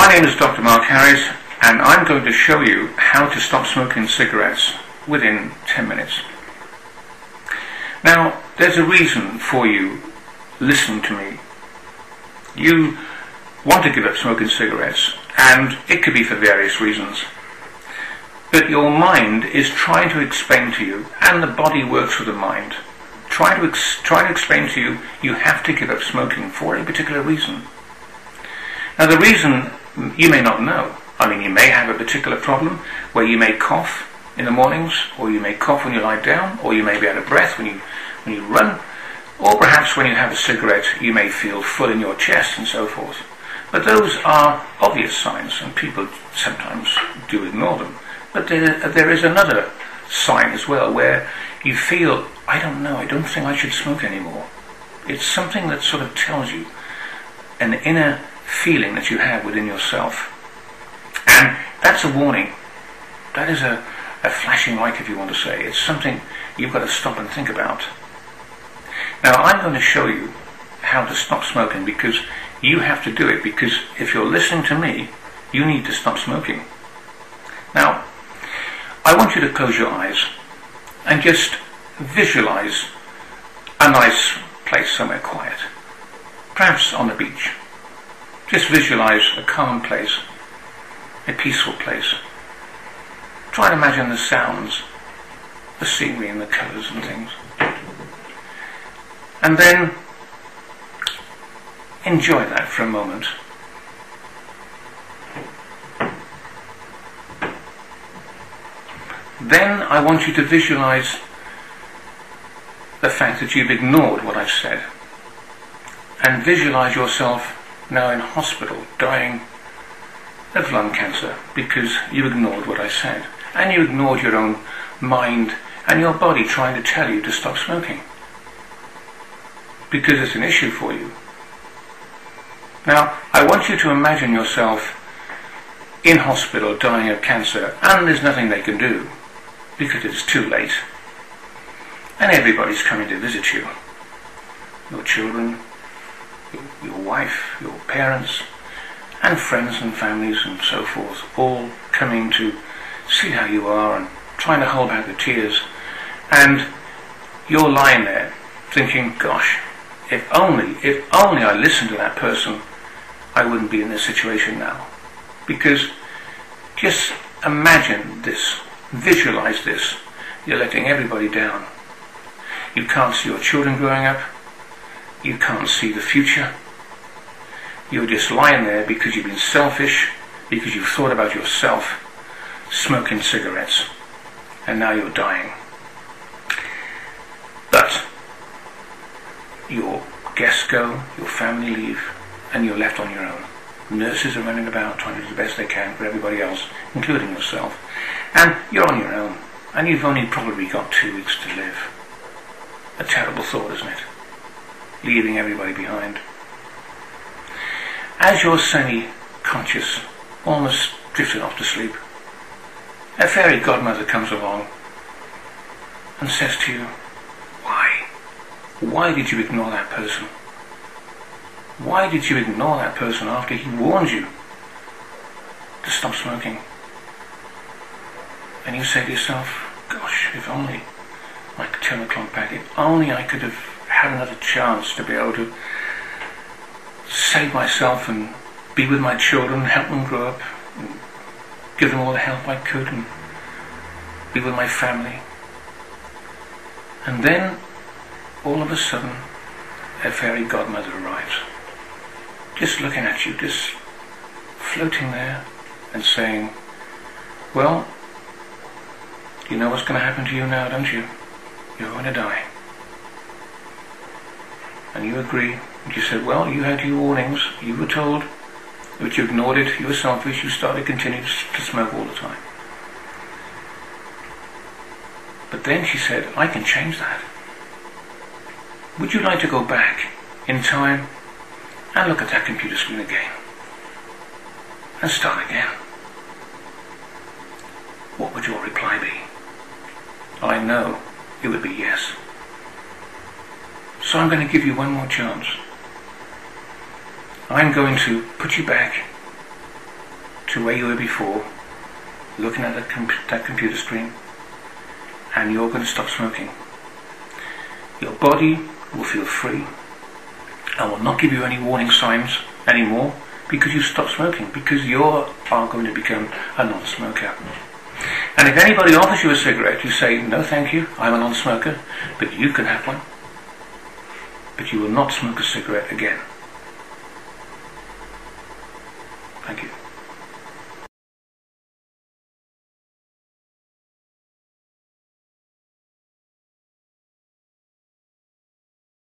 My name is Dr Mark Harries, and I'm going to show you how to stop smoking cigarettes within 10 minutes. Now, there's a reason for you listening to me. You want to give up smoking cigarettes, and it could be for various reasons. But your mind is trying to explain to you, and the body works with the mind, trying to explain to you, you have to give up smoking for a particular reason. Now, the reason you may not know. I mean, you may have a particular problem where you may cough in the mornings, or you may cough when you lie down, or you may be out of breath when you run, or perhaps when you have a cigarette you may feel full in your chest and so forth. But those are obvious signs, and people sometimes do ignore them. But there is another sign as well where you feel, I don't know, I don't think I should smoke anymore. It's something that sort of tells you an inner feeling that you have within yourself. And that's a warning. That is a flashing light, if you want to say. It's something you've got to stop and think about. Now, I'm going to show you how to stop smoking, because you have to do it, because if you're listening to me, you need to stop smoking. Now, I want you to close your eyes and just visualize a nice place somewhere quiet, perhaps on the beach. Just visualize a calm place, a peaceful place. Try and imagine the sounds, the scenery and the colours and things. And then enjoy that for a moment. Then I want you to visualize the fact that you've ignored what I've said, and visualize yourself now in hospital dying of lung cancer because you ignored what I said, and you ignored your own mind and your body trying to tell you to stop smoking because it's an issue for you. Now, I want you to imagine yourself in hospital dying of cancer, and there's nothing they can do because it's too late, and everybody's coming to visit you. Your children, your wife, your parents, and friends and families and so forth, all coming to see how you are and trying to hold back the tears. And you're lying there thinking, gosh, if only I listened to that person, I wouldn't be in this situation now. Because just imagine this, visualize this. You're letting everybody down. You can't see your children growing up. You can't see the future. You're just lying there because you've been selfish, because you've thought about yourself, smoking cigarettes, and now you're dying. But your guests go, your family leave, and you're left on your own. Nurses are running about trying to do the best they can for everybody else, including yourself. And you're on your own, and you've only probably got 2 weeks to live. A terrible thought, isn't it? Leaving everybody behind. As you're semi-conscious, almost drifting off to sleep, a fairy godmother comes along and says to you, why? Why did you ignore that person? Why did you ignore that person after he warned you to stop smoking? And you say to yourself, gosh, if only I could turn the clock back, if only I could have had another chance to be able to save myself and be with my children, help them grow up, and give them all the help I could, and be with my family. And then, all of a sudden, a fairy godmother arrives, just looking at you, just floating there, and saying, well, you know what's going to happen to you now, don't you? You're going to die. And you agree. And you said, well, you had your warnings. You were told, but you ignored it. You were selfish. You started continuing to smoke all the time. But then she said, I can change that. Would you like to go back in time and look at that computer screen again? And start again? What would your reply be? I know it would be yes. So I'm going to give you one more chance. I'm going to put you back to where you were before, looking at that computer screen, and you're going to stop smoking. Your body will feel free and will not give you any warning signs anymore, because you stop smoking, because you are going to become a non-smoker. And if anybody offers you a cigarette, you say, no thank you, I'm a non-smoker, but you can have one. But you will not smoke a cigarette again. Thank you.